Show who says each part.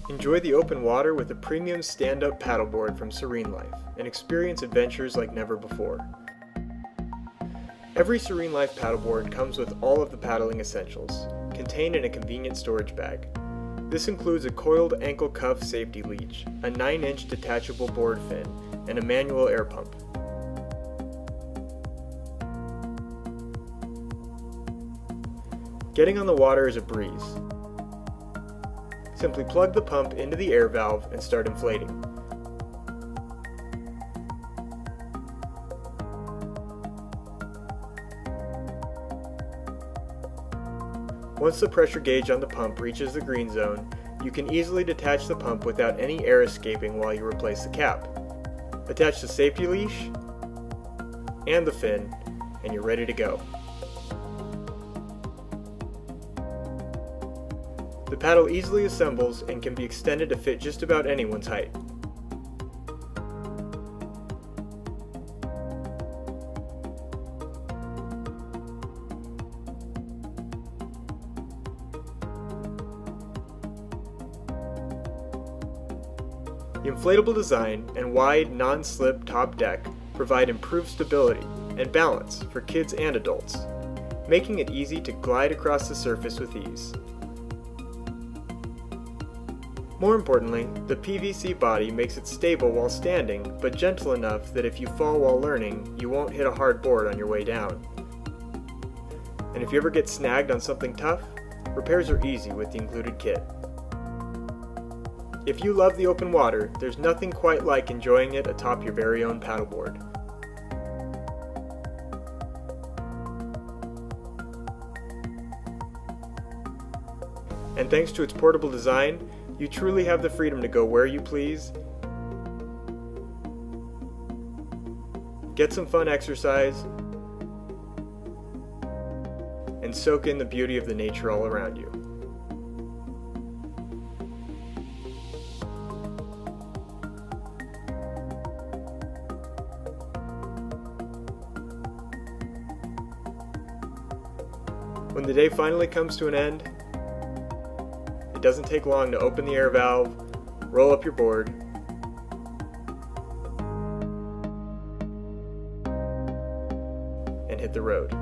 Speaker 1: Enjoy the open water with a premium stand-up paddleboard from SereneLife and experience adventures like never before. Every SereneLife paddleboard comes with all of the paddling essentials, contained in a convenient storage bag. This includes a coiled ankle cuff safety leash, a 9-inch detachable board fin, and a manual air pump. Getting on the water is a breeze. Simply plug the pump into the air valve and start inflating. Once the pressure gauge on the pump reaches the green zone, you can easily detach the pump without any air escaping while you replace the cap. Attach the safety leash and the fin, and you're ready to go. The paddle easily assembles and can be extended to fit just about anyone's height. The inflatable design and wide, non-slip top deck provide improved stability and balance for kids and adults, making it easy to glide across the surface with ease. More importantly, the PVC body makes it stable while standing, but gentle enough that if you fall while learning, you won't hit a hard board on your way down. And if you ever get snagged on something tough, repairs are easy with the included kit. If you love the open water, there's nothing quite like enjoying it atop your very own paddleboard. And thanks to its portable design, you truly have the freedom to go where you please, get some fun exercise, and soak in the beauty of the nature all around you. When the day finally comes to an end, it doesn't take long to open the air valve, roll up your board, and hit the road.